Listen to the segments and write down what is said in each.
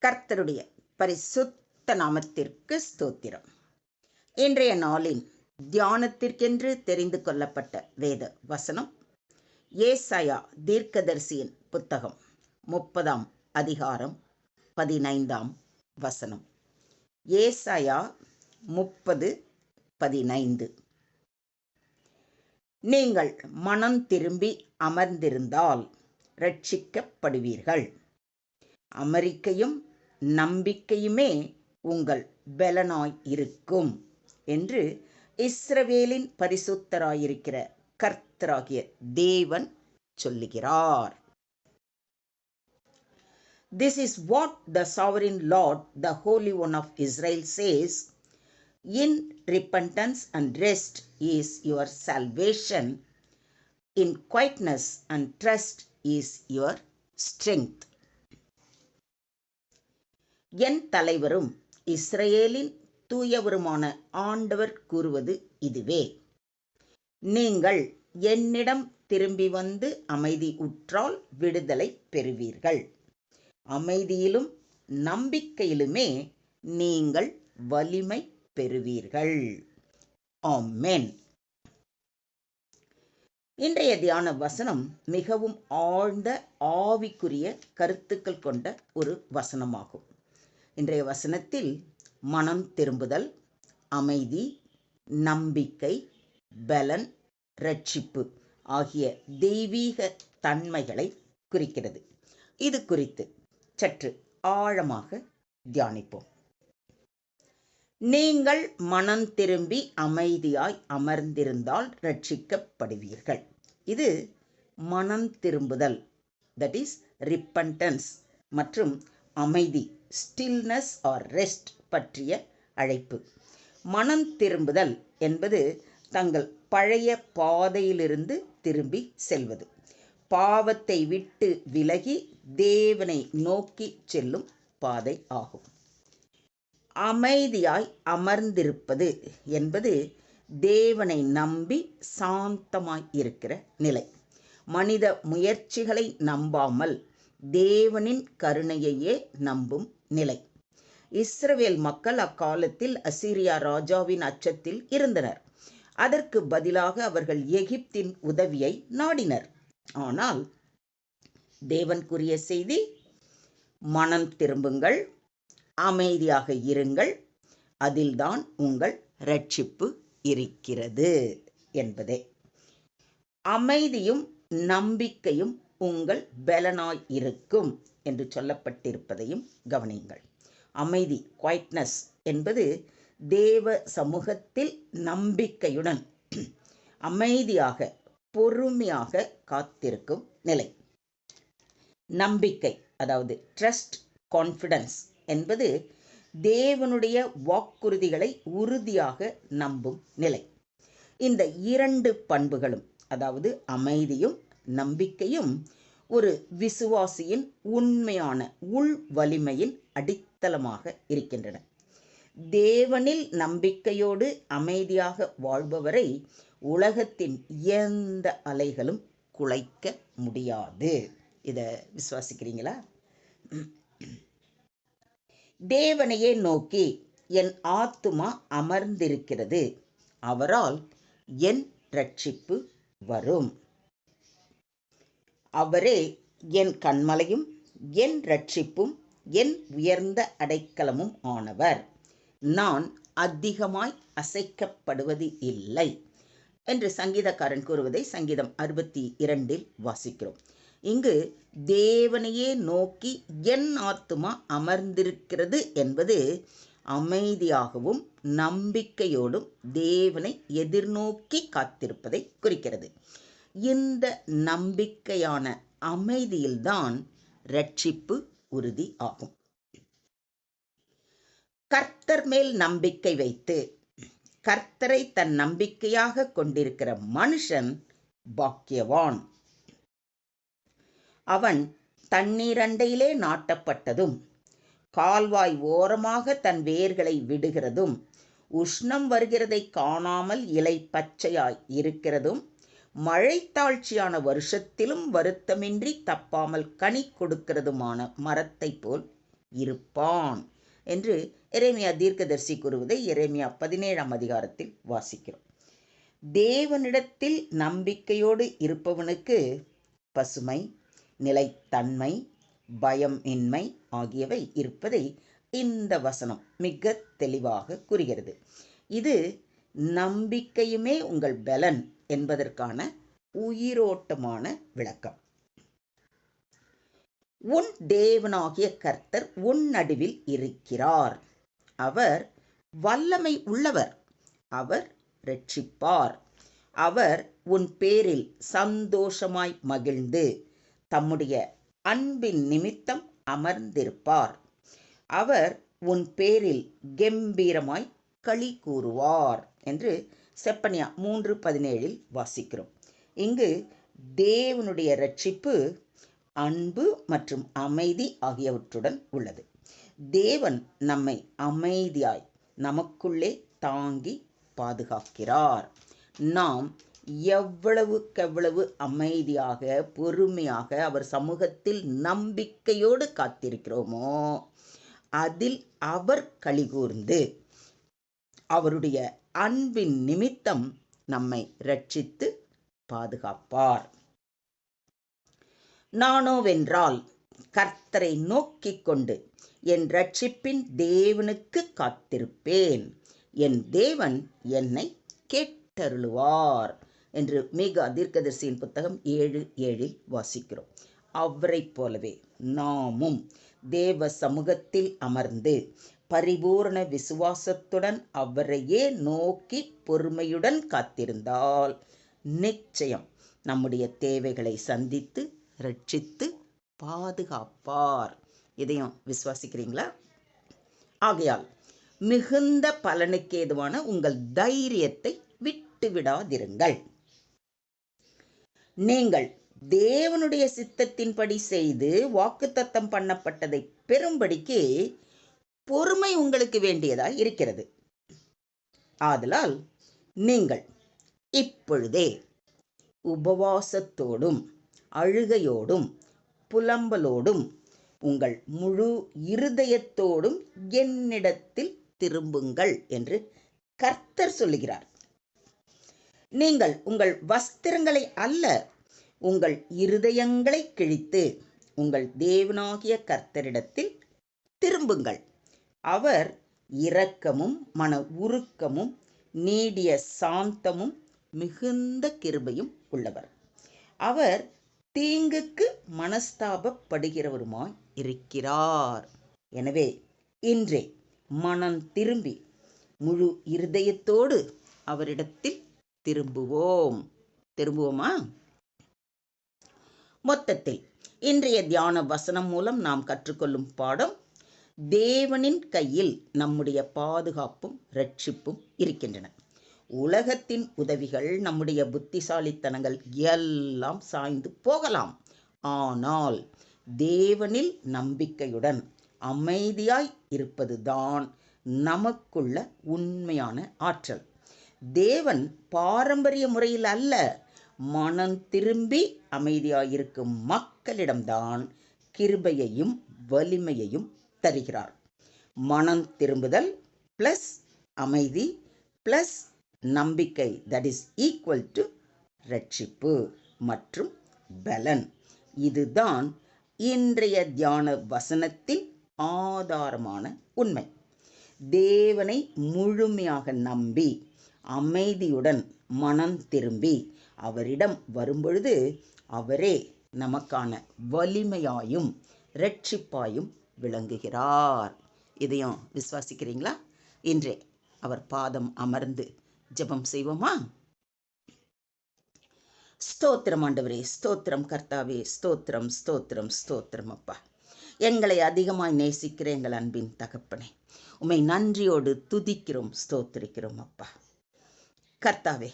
கர்த்தருடைய பரிசுத்த நாமத்திற்கு ஸ்தோத்திரம். இன்றைய நாளின் தியானத்திற்கென்று தெரிந்து கொள்ளப்பட்ட வேத வசனம் ஏசாயா தீர்க்கதரிசியின் புத்தகம் 30 அதிகாரம் 15 வசனம். ஏசாயா 30:15. நீங்கள் மனம் திரும்பி அமர்ந்திருந்தால் இரட்சிக்கப்படுவீர்கள். அமெரிக்கையும் நம்பிக்கையுமே உங்கள் பலனாய் இருக்கும் என்று இஸ்ரவேலின் பரிசுத்தராயிருக்கிற கர்த்தராகிய தேவன் சொல்லுகிறார். This is what the sovereign Lord, the Holy One of Israel says. In repentance and rest is your salvation. In quietness and trust is your strength. என் தலைவரும் இஸ்ரவேலின் தூயவருமான ஆண்டவர் கூறுவது இதுவே: நீங்கள் என்னிடம் திரும்பி வந்து அமைதி உற்றால் விடுதலை பெறுவீர்கள். அமைதியிலும் நம்பிக்கையிலுமே நீங்கள் வலிமை பெறுவீர்கள். ஆமென். இன்றைய தியான வசனம் மிகவும் ஆழ்ந்த ஆவிக்குரிய கருத்துக்கள் கொண்ட ஒரு வசனமாகும். இன்றைய வசனத்தில் மனம் திரும்புதல், அமைதி, நம்பிக்கை, பலன், இரட்சிப்பு ஆகிய தெய்வீக தன்மைகளை குறிக்கிறது. இது குறித்து சற்று ஆழமாக தியானிப்போம். நீங்கள் மனம் திரும்பி அமைதியாய் அமர்ந்திருந்தால் இரட்சிக்கப்படுவீர்கள். இது மனம் திரும்புதல், தட் இஸ் ரிப்பன்டன்ஸ், மற்றும் அமைதி, ஸ்டில்னஸ் ஆர் ரெஸ்ட் பற்றிய அழைப்பு. மனம் திரும்புதல் என்பது தங்கள் பழைய பாதையிலிருந்து திரும்பி செல்வது, பாவத்தை விட்டு விலகி தேவனை நோக்கி செல்லும் பாதை ஆகும். அமைதியாய் அமர்ந்திருப்பது என்பது தேவனை நம்பி சாந்தமாய் இருக்கிற நிலை. மனித முயற்சிகளை நம்பாமல் தேவனின் கருணையையே நம்பும் நிலை. இஸ்ரவேல் மக்கள் அக்காலத்தில் அசீரியா ராஜாவின் அச்சத்தில் இருந்தனர். அதற்கு பதிலாக அவர்கள் எகிப்தின் உதவியை நாடினர். ஆனால் தேவன் கூறிய செய்தி: மனம் திரும்புங்கள், அமைதியாக இருங்கள், அதில்தான் உங்கள் இரட்சிப்பு இருக்கிறது என்பதே. அமைதியும் நம்பிக்கையும் உங்கள் பலனாய் இருக்கும் என்று சொல்லப்பட்டிருப்பதையும் கவனியுங்கள். அமைதி, குவைட்னஸ் என்பது தேவ சமூகத்தில் நம்பிக்கையுடன் அமைதியாக பொறுமையாக காத்திருக்கும் நிலை. நம்பிக்கை, அதாவது ட்ரஸ்ட், கான்ஃபிடன்ஸ் என்பது தேவனுடைய வாக்குறுதிகளை உறுதியாக நம்பும் நிலை. இந்த இரண்டு பண்புகளும், அதாவது அமைதியும் நம்பிக்கையும், ஒரு விசுவாசியின் உண்மையான உள் வலிமையின் அடித்தளமாக இருக்கின்றன. தேவனில் நம்பிக்கையோடு அமைதியாக வாழ்பவரை உலகத்தின் எந்த அலைகளும் குலைக்க முடியாது. இதை விசுவாசிக்கிறீங்களா? தேவனையே நோக்கி என் ஆத்துமா அமர்ந்திருக்கிறது, அவரால் என் இரட்சிப்பு வரும். அவரே என் கன்மலையும் என் இரட்சிப்பும் என் உயர்ந்த அடைக்கலமும் ஆனவர். நான் அதிகமாய் அசைக்கப்படுவது இல்லை என்று சங்கீதக்காரன் கூறுவதை சங்கீதம் 62 வாசிக்கிறோம். இங்கு தேவனையே நோக்கி என் ஆத்துமா அமர்ந்திருக்கிறது என்பது அமைதியாகவும் நம்பிக்கையோடும் தேவனை எதிர்நோக்கி காத்திருப்பதை குறிக்கிறது. இந்த நம்பிக்கையான அமைதியில்தான் இரட்சிப்பு உறுதி ஆகும். கர்த்தர் மேல் நம்பிக்கை வைத்து கர்த்தரை தன் நம்பிக்கையாக கொண்டிருக்கிற மனுஷன் பாக்கியவான். அவன் தண்ணீரண்டையிலே நாட்டப்பட்டதும் கால்வாய் ஓரமாக தன் வேர்களை விடுகிறதும் உஷ்ணம் வருகிறதை காணாமல் இலை பச்சையாய் இருக்கிறதும் மழைத்தாழ்ச்சியான வருஷத்திலும் வருத்தமின்றி தப்பாமல் கனி கொடுக்கிறதுமான மரத்தை போல் இருப்பான் என்று எரேமியா தீர்க்கதரிசி கூறுவதை எரேமியா 17ஆம் அதிகாரத்தில் வாசிக்கிறோம். தேவனிடத்தில் நம்பிக்கையோடு இருப்பவனுக்கு பசுமை, நிலைத்தன்மை, பயம் இன்மை ஆகியவை இருப்பதை இந்த வசனம் மிக தெளிவாக கூறுகிறது. இது நம்பிக்கையுமே உங்கள் பலன் என்பதற்கான உயிரோட்டமான விளக்கம். உன் தேவனாகிய கர்த்தர் உன் நடுவில் இருக்கிறார். அவர் வல்லமை உள்ளவர். அவர் இரட்சிப்பார். அவர் உன் பேரில் சந்தோஷமாய் மகிழ்ந்து தம்முடைய அன்பின் நிமித்தம் அமர்ந்திருப்பார். அவர் உன் பேரில் கெம்பீரமாய் களி கூறுவார் என்று செப்பனியா 3:17 வாசிக்கிறோம். இங்கு தேவனுடைய இரட்சிப்பு அன்பு மற்றும் அமைதி ஆகியவற்றுடன் உள்ளது. தேவன் நம்மை அமைதியாய் நமக்குள்ளே தாங்கி பாதுகாக்கிறார். நாம் எவ்வளவுக்கெவ்வளவு அமைதியாக பொறுமையாக அவர் சமூகத்தில் நம்பிக்கையோடு காத்திருக்கிறோமோ அதில் அவர் களிகூர்ந்து அவருடைய அன்பின் நிமித்தம் நம்மை இரட்சித்து பாதுகாப்பார். நானோவென்றால் கர்த்தரை நோக்கிக் கொண்டு என் இரட்சிப்பின் தேவனுக்கு காத்திருப்பேன். என் தேவன் என்னை கேட்டருளுவார் என்று மீகா தீர்க்கதரிசியின் புத்தகம் 7:7 வாசிக்கிறோம். அவரைப் போலவே நாமும் தேவ சமூகத்தில் அமர்ந்து பரிபூரண விசுவாசத்துடன் அவரையே நோக்கி பொறுமையுடன் காத்திருந்தால் நிச்சயம் நம்முடைய தேவைகளை சந்தித்து ரட்சித்து பாதுகாப்பார். இதையும் விசுவாசிக்கிறீங்களா? ஆகையால் மிகுந்த பலனுக்கு ஏதுவான உங்கள் தைரியத்தை விட்டுவிடாதிருங்கள். நீங்கள் தேவனுடைய சித்தத்தின்படி செய்து வாக்குத்தத்தம் பண்ணப்பட்டதை பெறும்படிக்கு பொறுமை உங்களுக்கு வேண்டியதாய் இருக்கிறது. ஆதலால் நீங்கள் இப்பொழுதே உபவாசத்தோடும் அழுகையோடும் புலம்பலோடும் உங்கள் முழு இருதயத்தோடும் என்னிடத்தில் திரும்புங்கள் என்று கர்த்தர் சொல்லுகிறார். நீங்கள் உங்கள் வஸ்திரங்களை அல்ல, உங்கள் இருதயங்களை கிழித்து உங்கள் தேவனாகிய கர்த்தரிடத்தில் திரும்புங்கள். அவர் இரக்கமும் மன உருக்கமும் நீடிய சாந்தமும் மிகுந்த கிருபையும் உள்ளவர். அவர் தீங்குக்கு மனஸ்தாபப்படுகிறவருமாய் இருக்கிறார். எனவே இன்றே மனம் திரும்பி முழு இருதயத்தோடு அவரிடத்தில் திரும்புவோமா? மொத்தத்தில் இன்றைய தியான வசனம் மூலம் நாம் கற்றுக்கொள்ளும் பாடம், தேவனின் கையில் நம்முடைய பாதுகாப்பும் இரட்சிப்பும் இருக்கின்றன. உலகத்தின் உதவிகள், நம்முடைய புத்திசாலித்தனங்கள் எல்லாம் சாய்ந்து போகலாம். ஆனால் தேவனில் நம்பிக்கையுடன் அமைதியாய் இருப்பதுதான் நமக்குள்ள உண்மையான ஆற்றல். தேவன் பாரம்பரிய முறையில் அல்ல, மனம் திரும்பி அமைதியாயிருக்கும் மக்களிடம்தான் கிருபையையும் வலிமையையும் தருகிறார். மனம் திரும்புதல் பிளஸ் அமைதி பிளஸ் நம்பிக்கை, தட் இஸ் ஈக்குவல் டு இரட்சிப்பு மற்றும் பலன். இதுதான் இன்றைய தியான வசனத்தின் ஆதாரமான உண்மை. தேவனை முழுமையாக நம்பி அமைதியுடன் மனம் திரும்பி அவரிடம் வரும்பொழுது அவரே நமக்கான வலிமையாயும் இரட்சிப்பாயும் விளங்குகிறார். இதையும் விசுவாசிக்கிறீங்களா? இன்றே அவர் பாதம் அமர்ந்து ஜெபம் செய்வோமா? ஸ்தோத்திரம் ஆண்டவரே, ஸ்தோத்திரம் கர்த்தாவே, ஸ்தோத்திரம் ஸ்தோத்திரம் ஸ்தோத்திரம் அப்பா. எங்களை அதிகமாய் நேசிக்கிற எங்கள் அன்பின் தகப்பனே, உம்மை நன்றியோடு துதிக்கிறோம், ஸ்தோத்திரிக்கிறோம் அப்பா. கர்த்தாவே,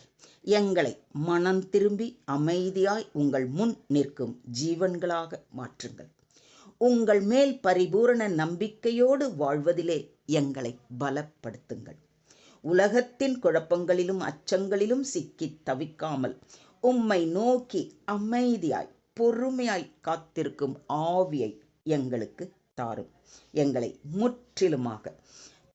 எங்களை மனம் திரும்பி அமைதியாய் உங்கள் முன் நிற்கும் ஜீவன்களாக மாற்றுங்கள். உங்கள் மேல் பரிபூரண நம்பிக்கையோடு வாழ்வதிலே எங்களை பலப்படுத்துங்கள். உலகத்தின் குழப்பங்களிலும் அச்சங்களிலும் சிக்கி தவிக்காமல் உம்மை நோக்கி அமைதியாய் பொறுமையாய் காத்திருக்கும் ஆவியை எங்களுக்கு தாரும். எங்களை முற்றிலுமாக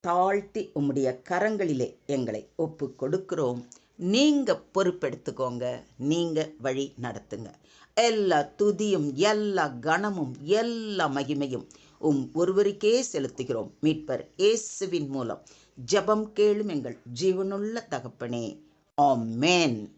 தாழ்த்தி உம்முடைய கரங்களிலே எங்களை ஒப்பு கொடுக்கிறோம். நீங்க பொறுப்பெடுத்துக்கோங்க, நீங்க வழி நடத்துங்க. எல்லா துதியும், எல்லா கனமும், எல்லா மகிமையும் ஒருவருக்கே செலுத்துகிறோம். மீட்பர் இயேசுவின் மூலம் ஜெபம் கேளும் எங்கள் ஜீவனுள்ள தகப்பனே. ஆமென்.